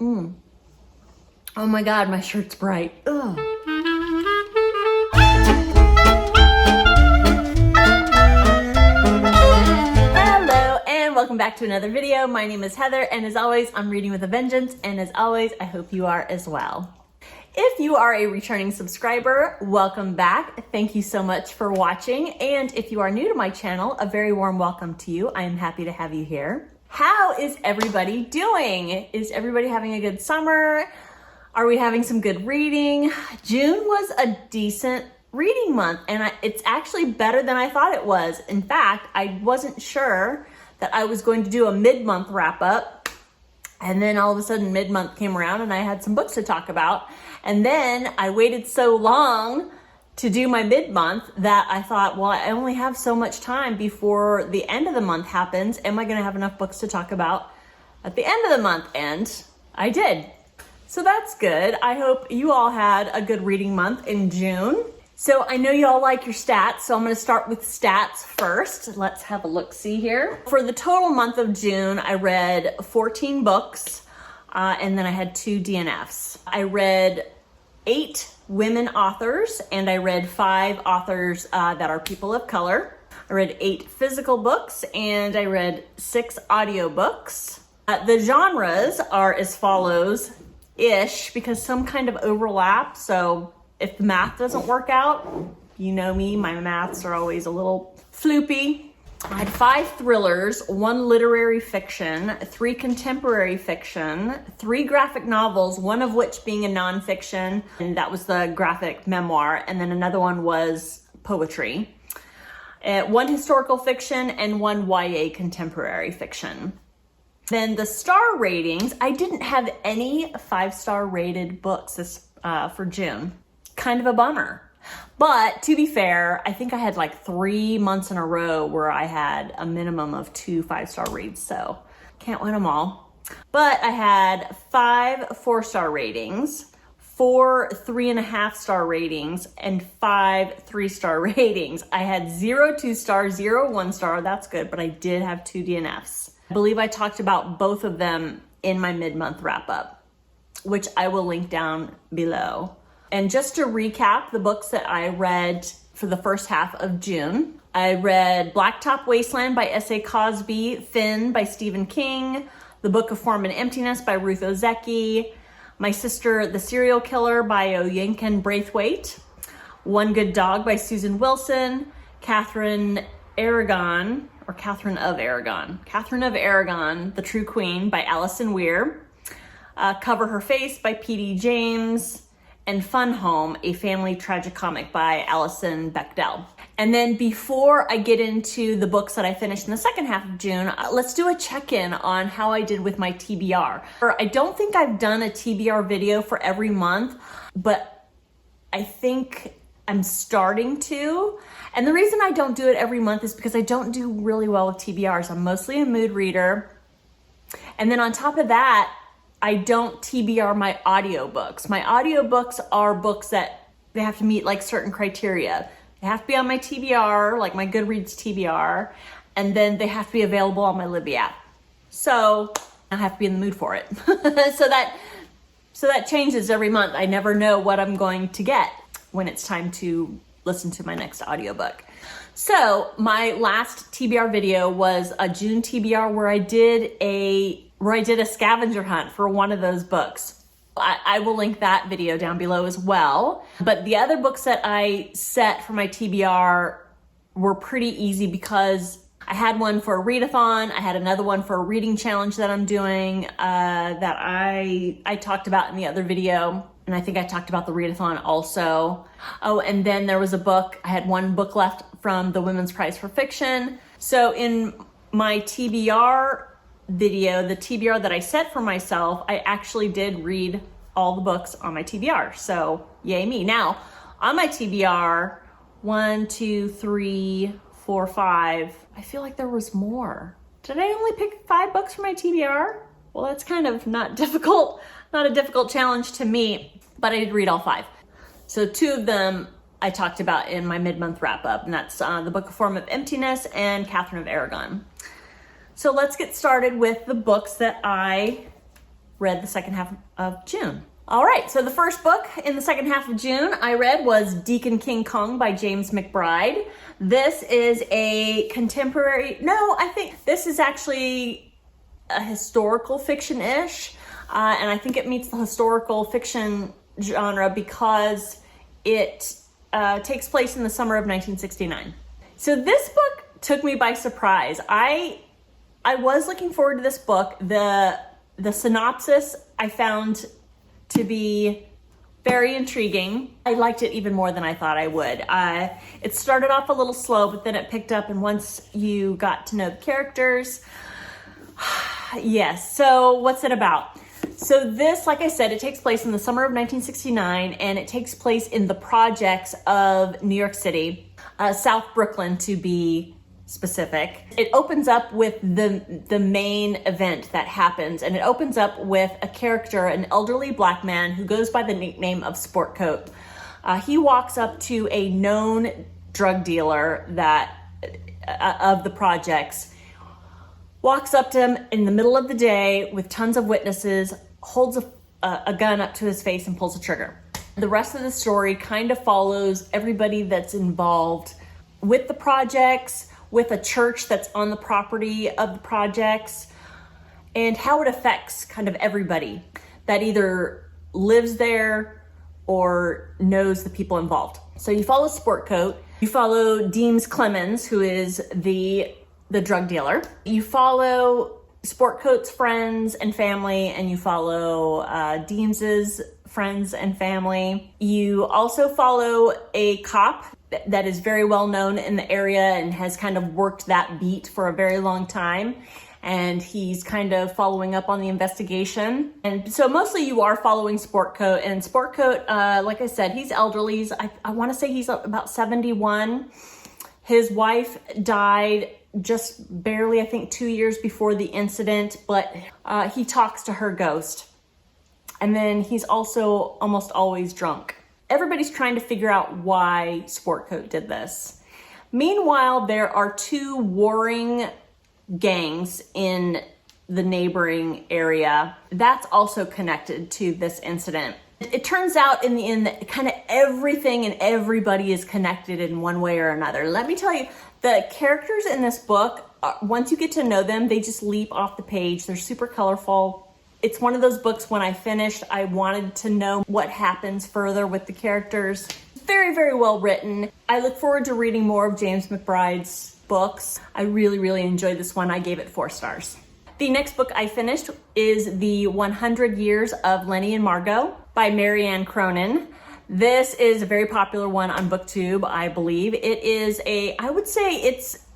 Oh my God, my shirt's bright. Ugh. Hello, and welcome back to another video. My name is Heather, and as always, I'm reading with a vengeance, and as always, I hope you are as well. If you are a returning subscriber, welcome back. Thank you so much for watching. And if you are new to my channel, a very warm welcome to you. I am happy to have you here. How is everybody doing? Is everybody having a good summer? Are we having some good reading? June was a decent reading month, and it's actually better than I thought it was. In fact, I wasn't sure that I was going to do a mid-month wrap-up, and then all of a sudden mid-month came around and I had some books to talk about. And then I waited so long to do my mid-month that I thought, well, I only have so much time before the end of the month happens. Am I going to have enough books to talk about at the end of the month? And I did. So that's good. I hope you all had a good reading month in June. So I know you all like your stats, so I'm going to start with stats first. Let's have a look-see here. For the total month of June, I read 14 books, and then I had 2 DNFs. I read 8 women authors, and I read 5 authors that are people of color. I read 8 physical books, and I read 6 audiobooks. The genres are as follows-ish, because some kind of overlap, so if the math doesn't work out, you know me, my maths are always a little floopy. I had 5 thrillers, 1 literary fiction, 3 contemporary fiction, 3 graphic novels, one of which being a nonfiction, and that was the graphic memoir, and then another one was poetry. 1 historical fiction and 1 YA contemporary fiction. Then the star ratings, I didn't have any 5-star rated books for June. Kind of a bummer. But to be fair, I think I had like 3 months in a row where I had a minimum of 2 5-star reads, so can't win them all. But I had 5 4-star ratings, 4 3.5-star ratings, and 5 3-star ratings. I had 0 2-star, 0 1-star, that's good, but I did have 2 DNFs. I believe I talked about both of them in my mid-month wrap-up, which I will link down below. And just to recap the books that I read for the first half of June, I read Blacktop Wasteland by S.A. Cosby, Finn by Stephen King, The Book of Form and Emptiness by Ruth Ozeki, My Sister the Serial Killer by Oyinkan Braithwaite, One Good Dog by Susan Wilson, Catherine of Aragon, The True Queen by Alison Weir, Cover Her Face by P.D. James, and Fun Home, a family tragicomic by Alison Bechdel. And then before I get into the books that I finished in the second half of June, let's do a check-in on how I did with my TBR. I don't think I've done a TBR video for every month, but I think I'm starting to. And the reason I don't do it every month is because I don't do really well with TBRs. I'm mostly a mood reader. And then on top of that, I don't TBR my audiobooks. My audiobooks are books that they have to meet like certain criteria. They have to be on my TBR, like my Goodreads TBR, and then they have to be available on my Libby app. So I have to be in the mood for it. So that changes every month. I never know what I'm going to get when it's time to listen to my next audiobook. So my last TBR video was a June TBR where I did a scavenger hunt for one of those books. I will link that video down below as well. But the other books that I set for my TBR were pretty easy because I had one for a readathon. I had another one for a reading challenge that I'm doing that I talked about in the other video. And I think I talked about the readathon also. Oh, and then there was a book. I had 1 book left from the Women's Prize for Fiction. So in my TBR video, the TBR that I set for myself, I actually did read all the books on my TBR. So yay me. Now on my TBR, 1, 2, 3, 4, 5, I feel like there was more. Did I only pick 5 books for my TBR? Well, that's kind of not a difficult challenge to meet, but I did read all 5. So 2 of them I talked about in my mid-month wrap-up, and that's The Book of Form of Emptiness and Catherine of Aragon. So let's get started with the books that I read the second half of June. All right, so the first book in the second half of June I read was Deacon King Kong by James McBride. This is a contemporary, no, I think this is actually a historical fiction-ish, and I think it meets the historical fiction genre because it takes place in the summer of 1969. So this book took me by surprise. I was looking forward to this book. The synopsis I found to be very intriguing. I liked it even more than I thought I would. It started off a little slow, but then it picked up, and once you got to know the characters, yes. So what's it about? So this, like I said, it takes place in the summer of 1969, and it takes place in the projects of New York City, South Brooklyn to be specific. It opens up with the main event that happens, and it opens up with a character, an elderly black man who goes by the nickname of Sportcoat. He walks up to a known drug dealer of the projects, walks up to him in the middle of the day with tons of witnesses, holds a gun up to his face and pulls a trigger. The rest of the story kind of follows everybody that's involved with the projects, with a church that's on the property of the projects, and how it affects kind of everybody that either lives there or knows the people involved. So you follow Sportcoat, you follow Deems Clemens, who is the drug dealer. You follow Sportcoat's friends and family, and you follow Deems's friends and family. You also follow a cop that is very well known in the area and has kind of worked that beat for a very long time. And he's kind of following up on the investigation. And so mostly you are following Sportcoat. And Sportcoat, like I said, he's elderly. I want to say he's about 71. His wife died just barely, I think 2 years before the incident, but he talks to her ghost. And then he's also almost always drunk. Everybody's trying to figure out why Sportcoat did this. Meanwhile, there are two warring gangs in the neighboring area that's also connected to this incident. It turns out in the end that kind of everything and everybody is connected in one way or another. Let me tell you, the characters in this book, once you get to know them, they just leap off the page. They're super colorful. It's one of those books when I finished, I wanted to know what happens further with the characters. Very, very well written. I look forward to reading more of James McBride's books. I really, really enjoyed this one. I gave it 4 stars. The next book I finished is The 100 Years of Lenny and Margot by Marianne Cronin. This is a very popular one on Booktube, I believe. It is I would say it's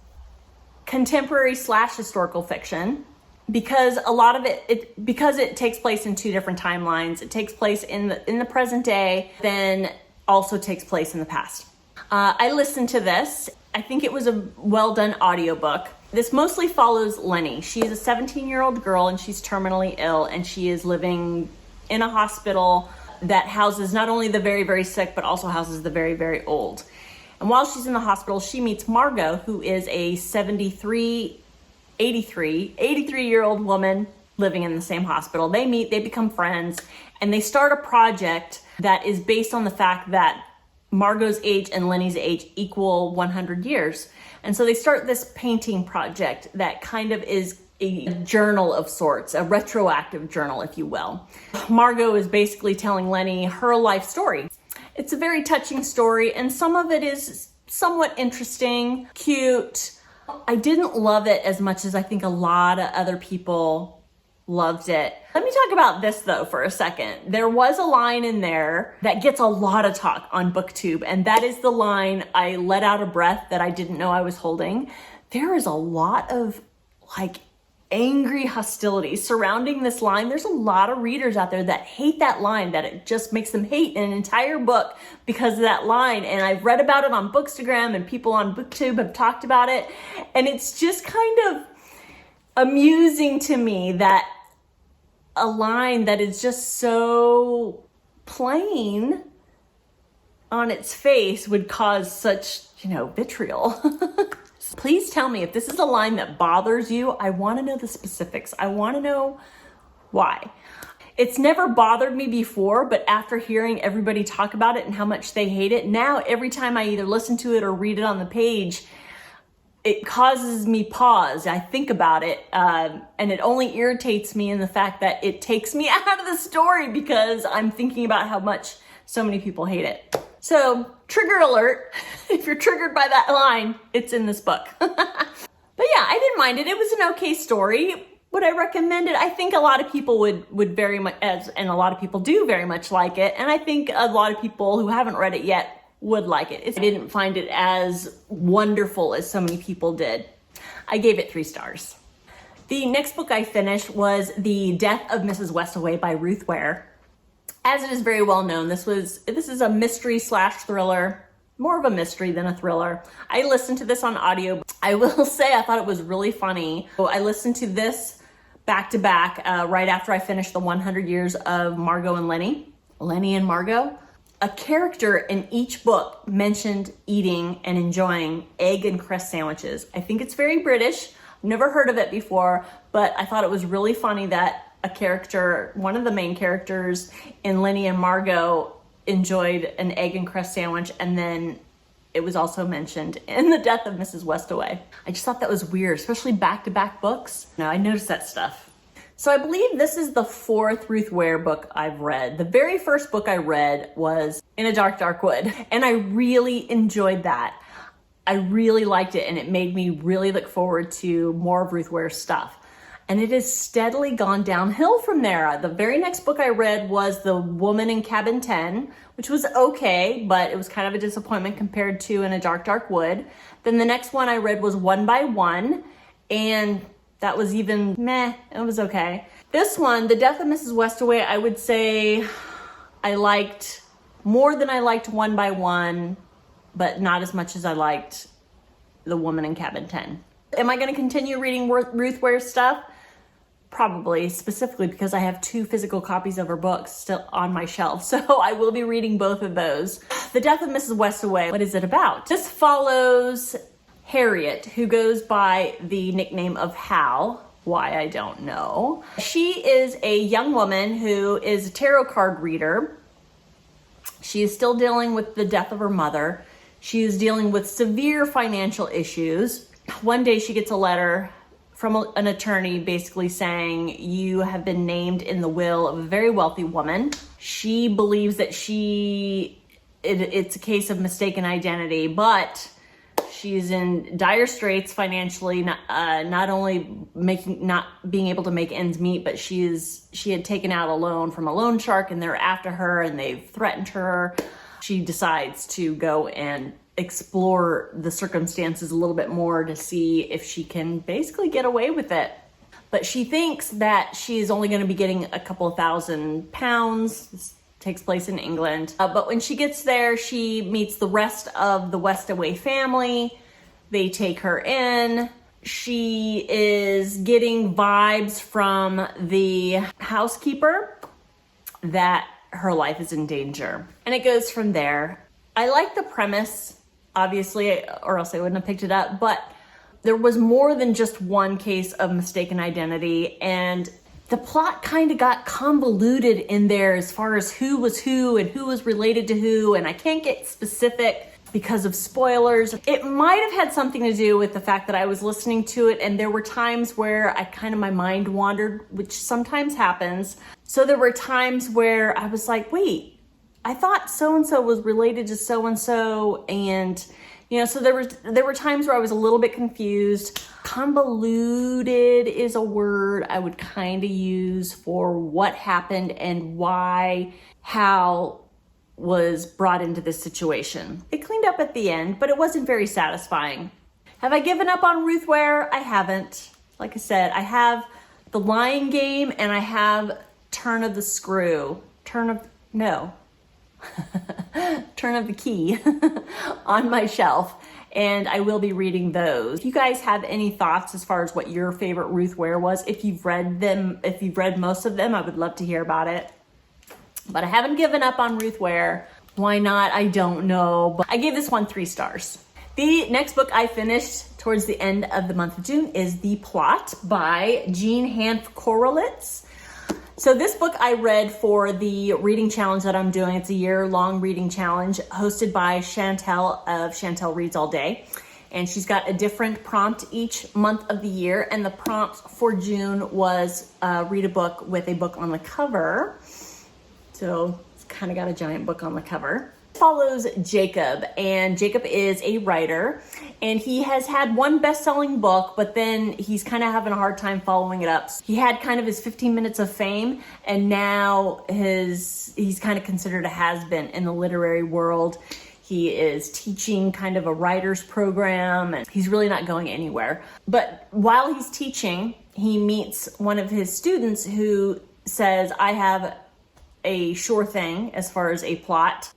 contemporary / historical fiction, because a lot of because it takes place in 2 different timelines. It takes place in the present day, then also takes place in the past. I listened to this. I think it was a well done audiobook. This mostly follows Lenny. She's a 17-year-old girl and she's terminally ill, and she is living in a hospital that houses not only the very, very sick, but also houses the very, very old. And while she's in the hospital, she meets Margot, who is a 83-year-old woman living in the same hospital. They meet, they become friends, and they start a project that is based on the fact that Margot's age and Lenny's age equal 100 years. And so they start this painting project that kind of is a journal of sorts, a retroactive journal, if you will. Margot is basically telling Lenny her life story. It's a very touching story, and some of it is somewhat interesting, cute. I didn't love it as much as I think a lot of other people loved it. Let me talk about this though for a second. There was a line in there that gets a lot of talk on Booktube, and that is the line, "I let out a breath that I didn't know I was holding." There is a lot of angry hostility surrounding this line. There's a lot of readers out there that hate that line, that it just makes them hate an entire book because of that line. And I've read about it on Bookstagram, and people on Booktube have talked about it. And it's just kind of amusing to me that a line that is just so plain on its face would cause such, vitriol. Please tell me if this is a line that bothers you. I want to know the specifics. I want to know why. It's never bothered me before, but after hearing everybody talk about it and how much they hate it, now every time I either listen to it or read it on the page, it causes me pause. I think about it, and it only irritates me in the fact that it takes me out of the story because I'm thinking about how much so many people hate it. So, trigger alert, if you're triggered by that line, it's in this book. But yeah, I didn't mind it. It was an okay story. Would I recommend it? I think a lot of people would very much, and a lot of people do very much like it. And I think a lot of people who haven't read it yet would like it. I didn't find it as wonderful as so many people did. I gave it 3 stars. The next book I finished was The Death of Mrs Westaway by Ruth Ware. As it is very well known, this is a mystery / thriller, more of a mystery than a thriller. I listened to this on audio. I will say I thought it was really funny. So I listened to this back to back right after I finished the 100 Years of Margot and Lenny. Lenny and Margot. A character in each book mentioned eating and enjoying egg and cress sandwiches. I think it's very British. I've never heard of it before, but I thought it was really funny that a character, one of the main characters in Lenny and Margot, enjoyed an egg and cress sandwich, and then it was also mentioned in The Death of Mrs Westaway. I just thought that was weird, especially back-to-back books. No, I noticed that stuff. So I believe this is the 4th Ruth Ware book I've read. The very first book I read was In a Dark, Dark Wood, and I really enjoyed that. I really liked it, and it made me really look forward to more of Ruth Ware's stuff. And it has steadily gone downhill from there. The very next book I read was The Woman in Cabin 10, which was okay, but it was kind of a disappointment compared to In a Dark, Dark Wood. Then the next one I read was One by One, and that was even meh, it was okay. This one, The Death of Mrs Westaway, I would say I liked more than I liked One by One, but not as much as I liked The Woman in Cabin 10. Am I going to continue reading Ruth Ware's stuff? Probably, specifically because I have 2 physical copies of her books still on my shelf, so I will be reading both of those. The Death of Mrs Westaway, what is it about? This follows Harriet, who goes by the nickname of Hal. Why, I don't know. She is a young woman who is a tarot card reader. She is still dealing with the death of her mother. She is dealing with severe financial issues. One day she gets a letter from an attorney basically saying, you have been named in the will of a very wealthy woman. She believes that it's a case of mistaken identity, but she's in dire straits financially, not only not being able to make ends meet, but she had taken out a loan from a loan shark, and they're after her and they've threatened her. She decides to go and explore the circumstances a little bit more to see if she can basically get away with it. But she thinks that she's only going to be getting a couple of £1,000. This takes place in England. But when she gets there, she meets the rest of the Westaway family. They take her in. She is getting vibes from the housekeeper that her life is in danger. And it goes from there. I like the premise, obviously, or else I wouldn't have picked it up, but there was more than just one case of mistaken identity, and the plot kind of got convoluted in there as far as who was who and who was related to who, and I can't get specific because of spoilers. It might have had something to do with the fact that I was listening to it and there were times where my mind wandered, which sometimes happens. So there were times where I was like, wait, I thought so-and-so was related to so-and-so, and so there were times where I was a little bit confused. Convoluted is a word I would kind of use for what happened and why Hal was brought into this situation. It cleaned up at the end, but it wasn't very satisfying. Have I given up on Ruth Ware? I haven't. Like I said, I have The Lying Game and I have Turn of the Key on my shelf, and I will be reading those. If you guys have any thoughts as far as what your favorite Ruth Ware was, if you've read most of them, I would love to hear about it. But I haven't given up on Ruth Ware. Why not? I don't know, but I gave this one 3 stars. The next book I finished towards the end of the month of June is The Plot by Jean Hanff Korelitz. So this book I read for the reading challenge that I'm doing. It's a year-long reading challenge hosted by Chantel of Chantel Reads All Day. And she's got a different prompt each month of the year. And the prompt for June was read a book with a book on the cover. So it's kind of got a giant book on the cover. Follows Jacob, and Jacob is a writer, and he has had one best-selling book, but then he's kind of having a hard time following it up. He had kind of his 15 minutes of fame, and now he's kind of considered a has-been in the literary world. He is teaching kind of a writer's program, and he's really not going anywhere. But while he's teaching, he meets one of his students who says, I have a sure thing as far as the plot.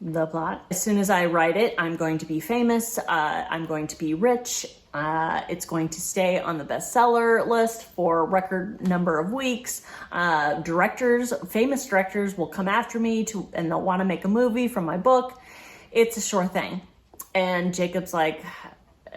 As soon as I write it, I'm going to be famous. I'm going to be rich. It's going to stay on the bestseller list for a record number of weeks. Famous directors will come after me and they'll want to make a movie from my book. It's a sure thing. And Jacob's like,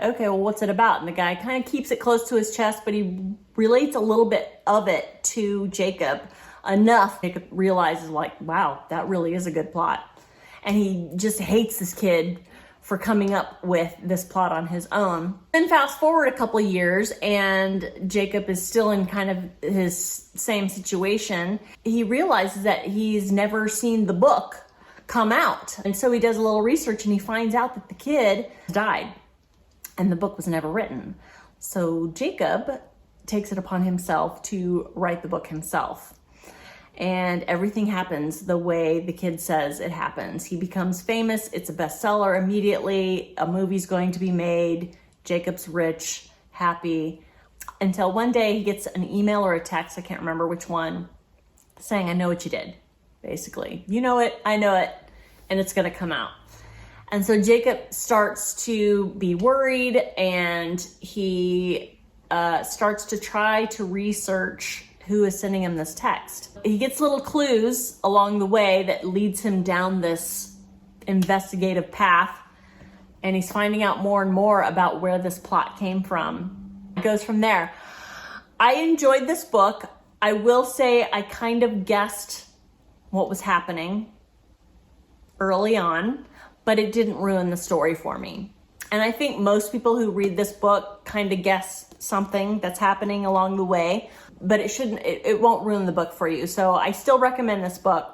okay, well, what's it about? And the guy kind of keeps it close to his chest, but he relates a little bit of it to Jacob. Enough, Jacob realizes, like, wow, that really is a good plot. And he just hates this kid for coming up with this plot on his own. Then fast forward a couple of years, and Jacob is still in kind of his same situation. He realizes that he's never seen the book come out. And so he does a little research, and he finds out that the kid died, and the book was never written. So Jacob takes it upon himself to write the book himself. And everything happens the way the kid says it happens. He becomes famous. It's a bestseller immediately. A movie's going to be made. Jacob's rich, happy. Until one day he gets an email or a text, I can't remember which one, saying, I know what you did, basically. You know it, I know it, and it's going to come out. And so Jacob starts to be worried, and he starts to try to research who is sending him this text. He gets little clues along the way that leads him down this investigative path, and he's finding out more and more about where this plot came from. It goes from there. I enjoyed this book. I will say I kind of guessed what was happening early on, but it didn't ruin the story for me. And I think most people who read this book kind of guess something that's happening along the way, but it won't ruin the book for you. So I still recommend this book.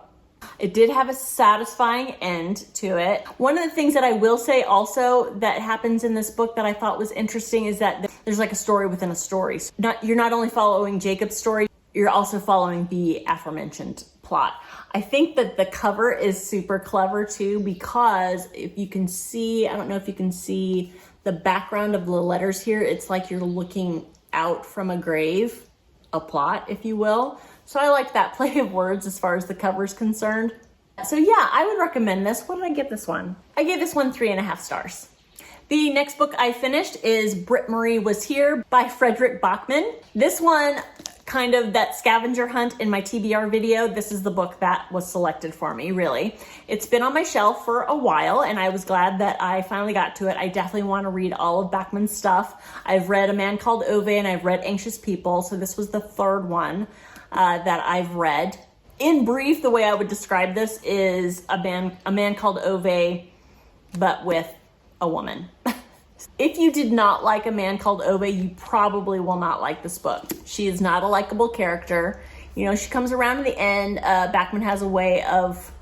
It did have a satisfying end to it. One of the things that I will say also that happens in this book that I thought was interesting is that there's like a story within a story. So you're not only following Jacob's story, you're also following the aforementioned plot. I think that the cover is super clever too, because if you can see, I don't know if you can see the background of the letters here, it's like you're looking out from a grave, a plot, if you will. So I like that play of words as far as the cover is concerned. So yeah, I would recommend this. What did I give this one? I gave this one 3.5 stars. The next book I finished is Britt-Marie Was Here by Fredrik Backman. This one, kind of that scavenger hunt in my TBR video, this is the book that was selected for me, really. It's been on my shelf for a while, and I was glad that I finally got to it. I definitely want to read all of Backman's stuff. I've read A Man Called Ove, and I've read Anxious People, so this was the third one that I've read. In brief, the way I would describe this is a man called Ove, but with a woman. If you did not like A Man Called Ove, you probably will not like this book. She is not a likable character. You know, she comes around in the end. Backman has a way of,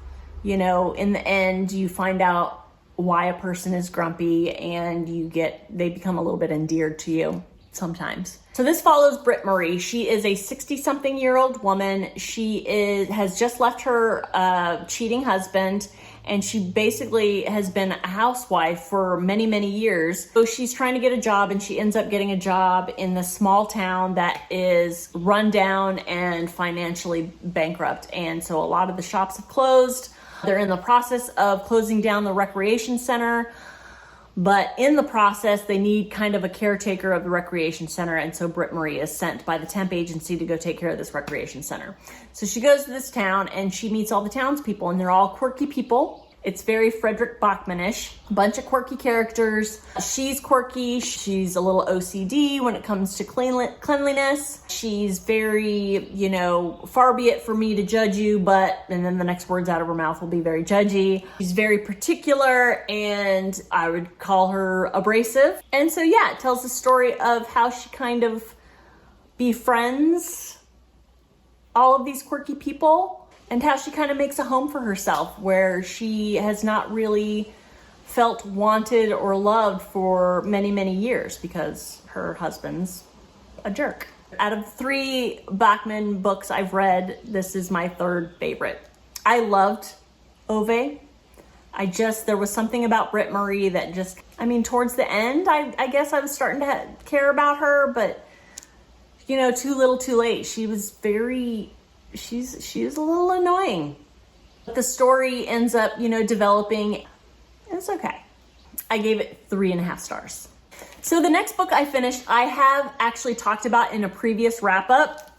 you know, in the end, you find out why a person is grumpy, and they become a little bit endeared to you sometimes. So this follows Britt-Marie. She is a 60-something-year-old woman. She has just left her cheating husband, and she basically has been a housewife for many, many years. So she's trying to get a job, and she ends up getting a job in this small town that is run down and financially bankrupt. And so a lot of the shops have closed. They're in the process of closing down the recreation center. But in the process, they need kind of a caretaker of the recreation center. And so Britt-Marie is sent by the temp agency to go take care of this recreation center. So she goes to this town, and she meets all the townspeople, and they're all quirky people. It's very Fredrik Backman-ish. A bunch of quirky characters. She's quirky. She's a little OCD when it comes to cleanliness. She's very, you know, far be it for me to judge you, but, and then the next words out of her mouth will be very judgy. She's very particular, and I would call her abrasive. And so yeah, it tells the story of how she kind of befriends all of these quirky people, and how she kind of makes a home for herself where she has not really felt wanted or loved for many, many years because her husband's a jerk. Out of 3 Backman books I've read, this is my 3rd favorite. I loved Ove. There was something about Britt-Marie that just, I mean, towards the end, I guess I was starting to care about her, but, you know, too little too late. She was she's a little annoying. But the story ends up, you know, developing. It's okay. I gave it 3.5 stars. So the next book I finished, I have actually talked about in a previous wrap up,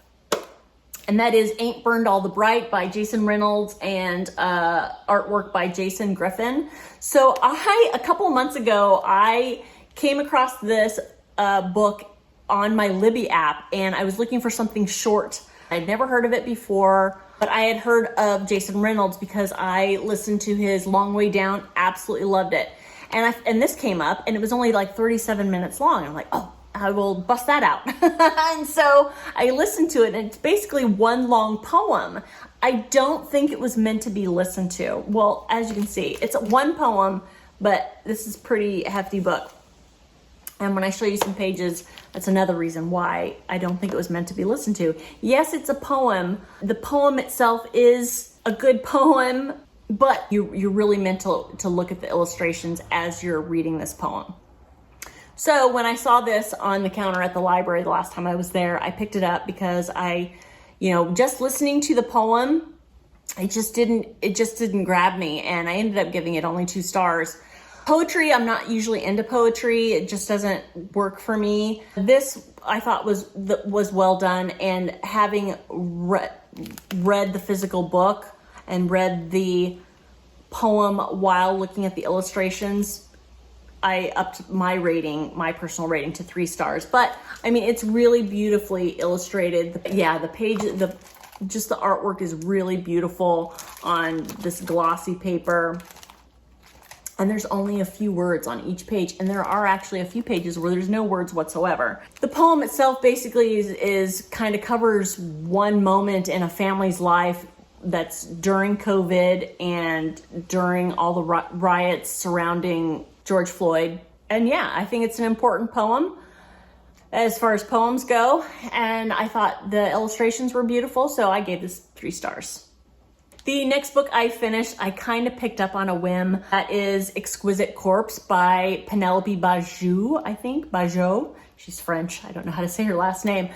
and that is Aint Burned All the Bright by Jason Reynolds and artwork by Jason Griffin. So a couple of months ago, I came across this book on my Libby app, and I was looking for something short. I'd never heard of it before, but I had heard of Jason Reynolds because I listened to his Long Way Down, absolutely loved it. And this came up, and it was only like 37 minutes long. I'm like, oh, I will bust that out. And so I listened to it, and it's basically one long poem. I don't think it was meant to be listened to. Well, as you can see, it's one poem, but this is a pretty hefty book. And when I show you some pages, that's another reason why I don't think it was meant to be listened to. Yes, it's a poem. The poem itself is a good poem, but you're really meant to look at the illustrations as you're reading this poem. So when I saw this on the counter at the library the last time I was there, I picked it up because just listening to the poem, it just didn't grab me, and I ended up giving it only 2 stars. Poetry, I'm not usually into poetry. It just doesn't work for me. This I thought was well done, and having read the physical book and read the poem while looking at the illustrations, I upped my personal rating to 3 stars. But I mean, it's really beautifully illustrated. The artwork is really beautiful on this glossy paper. And there's only a few words on each page, and there are actually a few pages where there's no words whatsoever. The poem itself basically is kind of covers one moment in a family's life that's during COVID and during all the riots surrounding George Floyd. And yeah, I think it's an important poem as far as poems go, and I thought the illustrations were beautiful, so I gave this 3 stars. The next book I finished, I kind of picked up on a whim. That is Exquisite Corpse by Penelope Bagieu, I think. Bagieu. She's French. I don't know how to say her last name.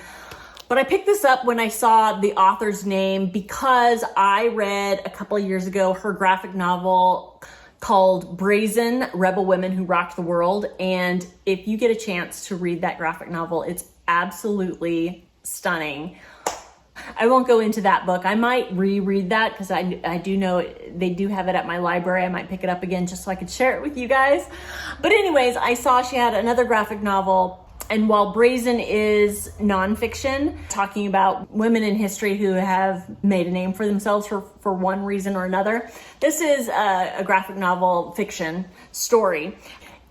But I picked this up when I saw the author's name because I read a couple of years ago her graphic novel called Brazen, Rebel Women Who Rocked the World. And if you get a chance to read that graphic novel, it's absolutely stunning. I won't go into that book. I might reread that because I do know they do have it at my library. I might pick it up again just so I could share it with you guys. But anyways, I saw she had another graphic novel, and while Brazen is nonfiction, talking about women in history who have made a name for themselves for one reason or another, this is a graphic novel fiction story.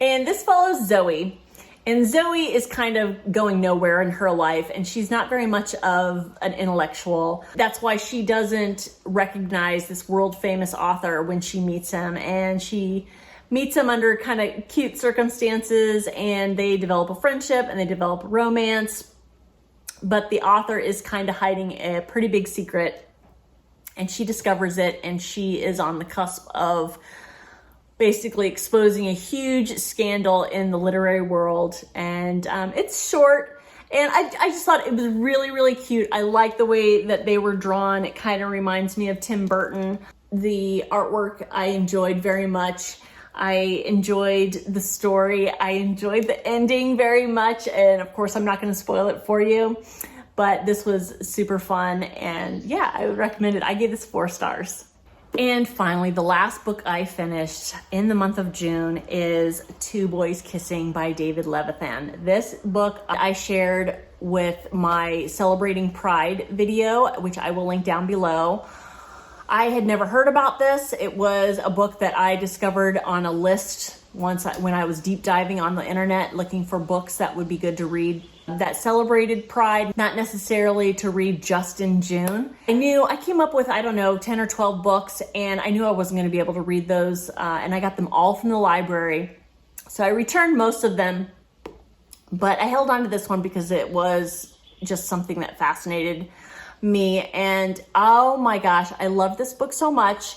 And this follows Zoe. And Zoe is kind of going nowhere in her life, and she's not very much of an intellectual. That's why she doesn't recognize this world famous author when she meets him, and she meets him under kind of cute circumstances, and they develop a friendship and they develop a romance. But the author is kind of hiding a pretty big secret, and she discovers it, and she is on the cusp of basically exposing a huge scandal in the literary world. And it's short, and I just thought it was really, really cute. I like the way that they were drawn. It kind of reminds me of Tim Burton. The artwork I enjoyed very much. I enjoyed the story. I enjoyed the ending very much. And of course, I'm not going to spoil it for you, but this was super fun. And yeah, I would recommend it. I gave this 4 stars. And finally, the last book I finished in the month of June is Two Boys Kissing by David Levithan. This book I shared with my Celebrating Pride video, which I will link down below. I had never heard about this. It was a book that I discovered on a list once when I was deep diving on the internet looking for books that would be good to read that celebrated Pride, not necessarily to read just in June. I came up with, I don't know, 10 or 12 books, and I knew I wasn't going to be able to read those, and I got them all from the library. So I returned most of them, but I held on to this one because it was just something that fascinated me, and oh my gosh, I love this book so much.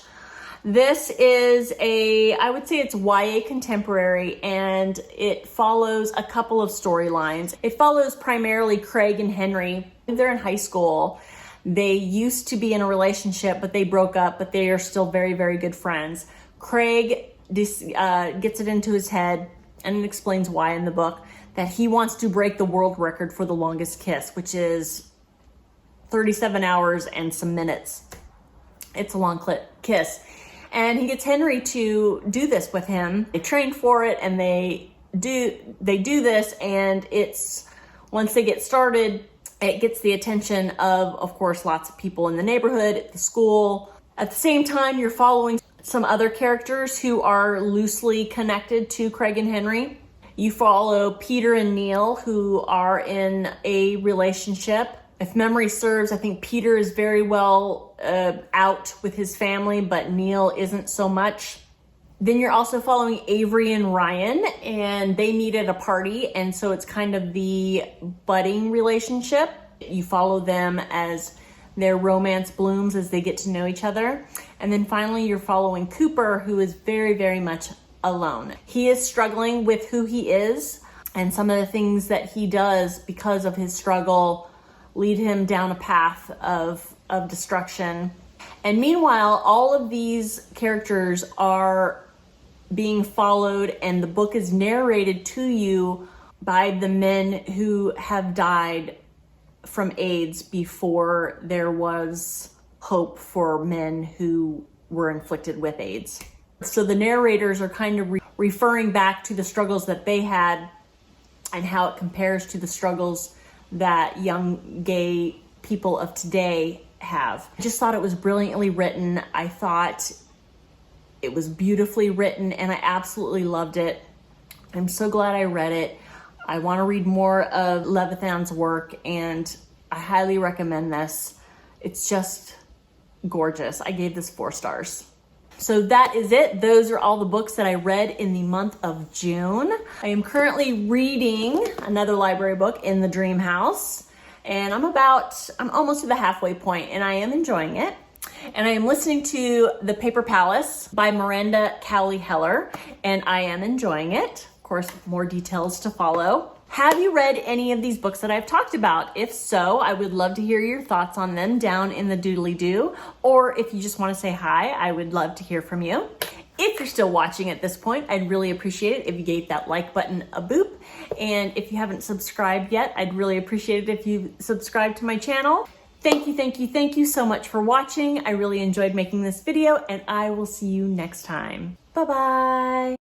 This is I would say it's YA contemporary, and it follows a couple of storylines. It follows primarily Craig and Henry. They're in high school. They used to be in a relationship, but they broke up, but they are still very, very good friends. Craig gets it into his head, and it explains why in the book, that he wants to break the world record for the longest kiss, which is 37 hours and some minutes. It's a long kiss. And he gets Henry to do this with him. They train for it, and they do this, and it's, once they get started, it gets the attention of course, lots of people in the neighborhood, at the school. At the same time, you're following some other characters who are loosely connected to Craig and Henry. You follow Peter and Neil, who are in a relationship. If memory serves, I think Peter is very well out with his family, but Neil isn't so much. Then you're also following Avery and Ryan, and they meet at a party, and so it's kind of the budding relationship. You follow them as their romance blooms as they get to know each other. And then finally, you're following Cooper, who is very, very much alone. He is struggling with who he is, and some of the things that he does because of his struggle lead him down a path of destruction. And meanwhile, all of these characters are being followed, and the book is narrated to you by the men who have died from AIDS before there was hope for men who were inflicted with AIDS. So the narrators are kind of referring back to the struggles that they had and how it compares to the struggles that young gay people of today have. I just thought it was brilliantly written. I thought it was beautifully written, and I absolutely loved it. I'm so glad I read it. I want to read more of Levithan's work, and I highly recommend this. It's just gorgeous. I gave this 4 stars. So that is it. Those are all the books that I read in the month of June. I am currently reading another library book, In the Dream House, and I'm almost to the halfway point, and I am enjoying it. And I am listening to The Paper Palace by Miranda Cowley Heller, and I am enjoying it. Of course, more details to follow. Have you read any of these books that I've talked about? If so, I would love to hear your thoughts on them down in the doodly-doo. Or if you just want to say hi, I would love to hear from you. If you're still watching at this point, I'd really appreciate it if you gave that like button a boop. And if you haven't subscribed yet, I'd really appreciate it if you subscribe to my channel. Thank you so much for watching. I really enjoyed making this video, and I will see you next time. Bye-bye.